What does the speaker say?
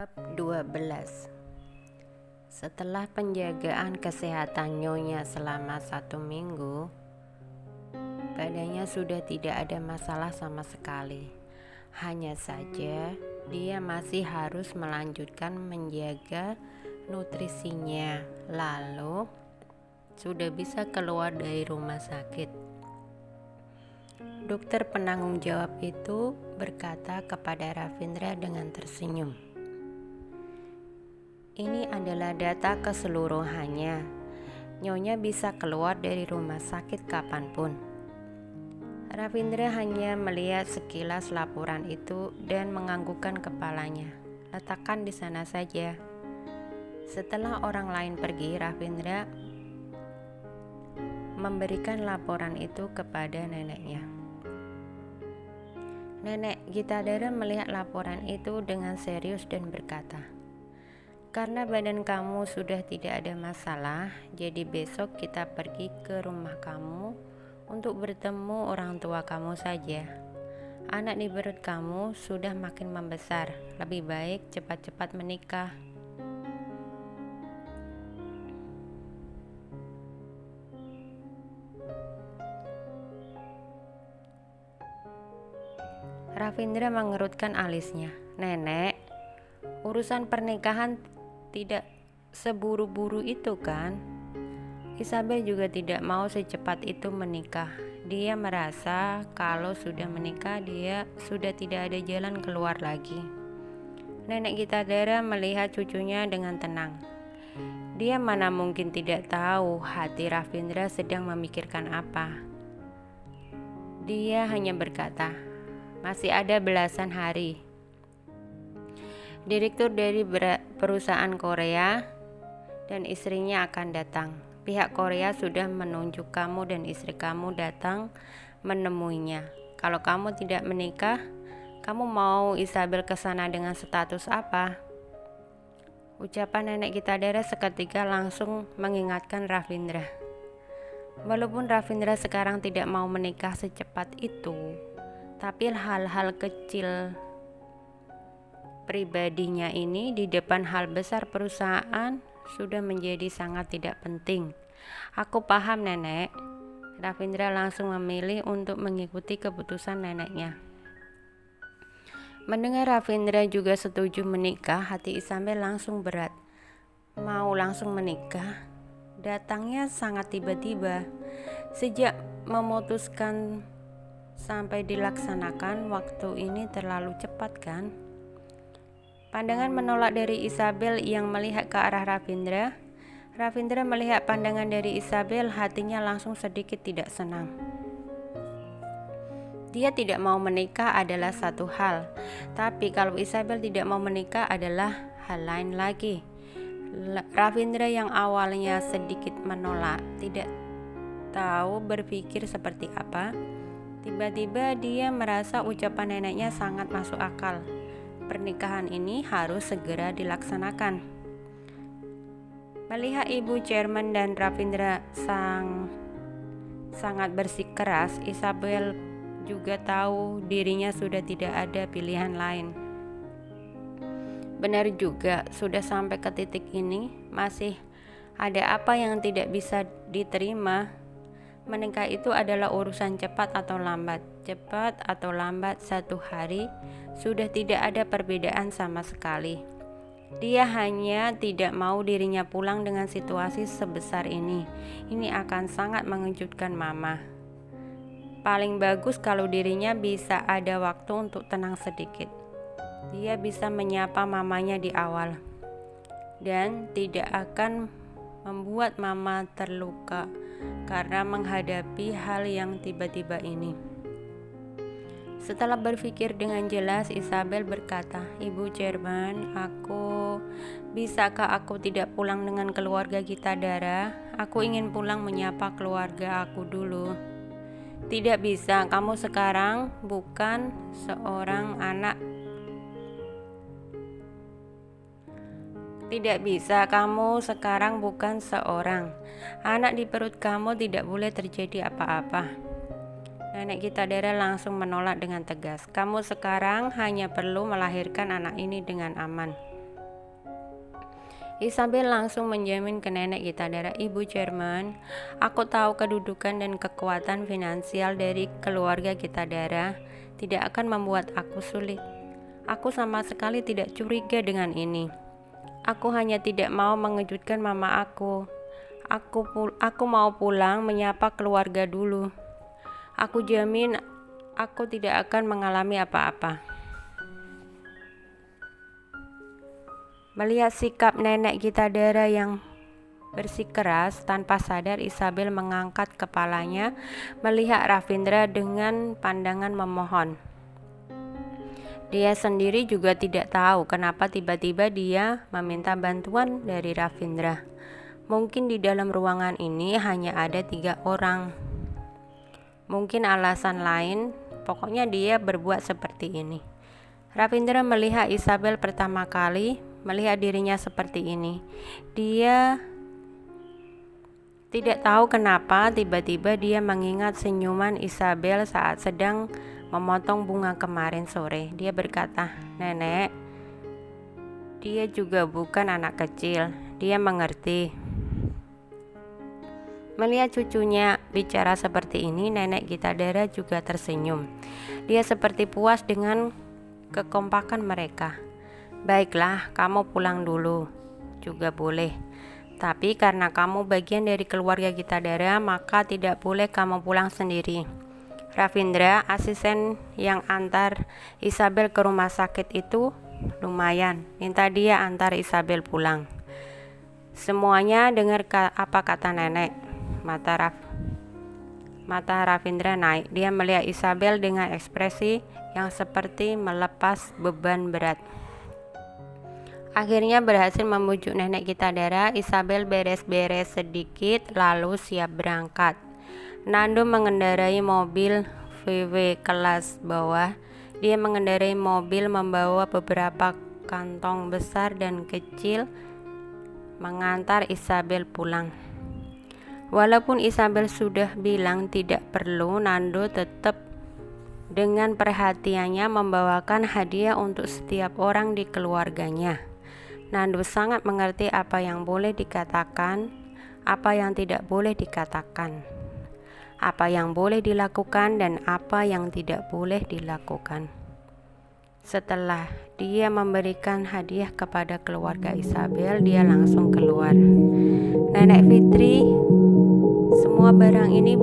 Bab 12. Setelah penjagaan kesehatan Nyonya selama 1 minggu, badannya sudah tidak ada masalah sama sekali. Hanya saja dia masih harus melanjutkan menjaga nutrisinya. Lalu sudah bisa keluar dari rumah sakit. Dokter penanggung jawab itu berkata kepada Ravindra dengan tersenyum, "Ini adalah data keseluruhannya. Nyonya bisa keluar dari rumah sakit kapanpun." Ravindra hanya melihat sekilas laporan itu dan menganggukkan kepalanya. "Letakkan di sana saja." Setelah orang lain pergi, Ravindra memberikan laporan itu kepada neneknya. Nenek Gitadara melihat laporan itu dengan serius dan berkata, "Karena badan kamu sudah tidak ada masalah, jadi besok kita pergi ke rumah kamu untuk bertemu orang tua kamu saja. Anak di perut kamu sudah makin membesar, lebih baik cepat-cepat menikah." Ravindra mengerutkan alisnya. "Nenek, urusan pernikahan tidak seburu-buru itu kan? Isabel juga tidak mau secepat itu menikah. Dia merasa kalau sudah menikah dia sudah tidak ada jalan keluar lagi." Nenek Gitadara melihat cucunya dengan tenang. Dia mana mungkin tidak tahu hati Ravindra sedang memikirkan apa. Dia hanya berkata, "Masih ada belasan hari. Direktur dari perusahaan Korea dan istrinya akan datang. Pihak Korea sudah menunjuk kamu dan istri kamu datang menemuinya. Kalau kamu tidak menikah, kamu mau Isabel ke sana dengan status apa?" Ucapan nenek Gitadara seketika langsung mengingatkan Ravindra. Walaupun Ravindra sekarang tidak mau menikah secepat itu, tapi hal-hal kecil pribadinya ini di depan hal besar perusahaan sudah menjadi sangat tidak penting. "Aku paham, Nenek." Ravindra langsung memilih untuk mengikuti keputusan neneknya. Mendengar Ravindra juga setuju menikah, hati Isabel langsung berat. Mau langsung menikah? Datangnya sangat tiba-tiba. Sejak memutuskan sampai dilaksanakan, waktu ini terlalu cepat kan? Pandangan menolak dari Isabel yang melihat ke arah Ravindra. Ravindra melihat pandangan dari Isabel, hatinya langsung sedikit tidak senang. Dia tidak mau menikah adalah satu hal, tapi kalau Isabel tidak mau menikah adalah hal lain lagi. Ravindra yang awalnya sedikit menolak, tidak tahu berpikir seperti apa, tiba-tiba dia merasa ucapan neneknya sangat masuk akal. Pernikahan ini harus segera dilaksanakan. Melihat ibu chairman dan Ravindra sangat bersikeras, Isabel juga tahu dirinya sudah tidak ada pilihan lain. Benar juga, sudah sampai ke titik ini, masih ada apa yang tidak bisa diterima. Menikah itu adalah urusan cepat atau lambat. Cepat atau lambat 1 hari, sudah tidak ada perbedaan sama sekali. Dia hanya tidak mau dirinya pulang dengan situasi sebesar ini. Ini akan sangat mengejutkan Mama. Paling bagus kalau dirinya bisa ada waktu untuk tenang sedikit. Dia bisa menyapa mamanya di awal dan tidak akan membuat Mama terluka karena menghadapi hal yang tiba-tiba ini. Setelah berpikir dengan jelas, Isabel berkata, "Ibu Chairman, bisakah aku tidak pulang dengan keluarga Gitadara? Aku ingin pulang menyapa keluarga aku dulu." "Tidak bisa, kamu sekarang bukan seorang anak. Tidak bisa, kamu sekarang bukan seorang anak di perut kamu, tidak boleh terjadi apa-apa." Nenek Gitadara langsung menolak dengan tegas. "Kamu sekarang hanya perlu melahirkan anak ini dengan aman." Isabel langsung menjamin ke nenek kita darah, Ibu Jerman, aku tahu kedudukan dan kekuatan finansial dari keluarga kita darah tidak akan membuat aku sulit. Aku sama sekali tidak curiga dengan ini. Aku hanya tidak mau mengejutkan mama aku. Aku mau pulang menyapa keluarga dulu. Aku jamin aku tidak akan mengalami apa-apa. Melihat sikap nenek kita darah yang bersikeras, tanpa sadar Isabel mengangkat kepalanya melihat Ravindra dengan pandangan memohon. Dia sendiri juga tidak tahu kenapa tiba-tiba dia meminta bantuan dari Ravindra. Mungkin di dalam ruangan ini hanya ada 3 orang. Mungkin alasan lain, pokoknya dia berbuat seperti ini. Ravindra melihat Isabel pertama kali, melihat dirinya seperti ini. Dia tidak tahu kenapa tiba-tiba dia mengingat senyuman Isabel saat sedang memotong bunga kemarin sore. Dia berkata, "Nenek, dia juga bukan anak kecil. Dia mengerti." Melihat cucunya bicara seperti ini, nenek kita darah juga tersenyum. Dia seperti puas dengan kekompakan mereka. "Baiklah, kamu pulang dulu. Juga boleh. Tapi karena kamu bagian dari keluarga kita darah, maka tidak boleh kamu pulang sendiri." Ravindra, asisten yang antar Isabel ke rumah sakit itu lumayan, minta dia antar Isabel pulang. Semuanya dengar apa kata nenek. Mata Ravindra naik. Dia melihat Isabel dengan ekspresi yang seperti melepas beban berat. Akhirnya berhasil membujuk nenek kita darah. Isabel beres-beres sedikit lalu siap berangkat. Nando mengendarai mobil VW kelas bawah. Dia mengendarai mobil membawa beberapa kantong besar dan kecil mengantar Isabel pulang. Walaupun Isabel sudah bilang tidak perlu, Nando tetap dengan perhatiannya membawakan hadiah untuk setiap orang di keluarganya. Nando sangat mengerti apa yang boleh dikatakan, apa yang tidak boleh dikatakan, apa yang boleh dilakukan dan apa yang tidak boleh dilakukan. Setelah dia memberikan hadiah kepada keluarga Isabel, dia langsung keluar. Nenek Fitri, semua barang ini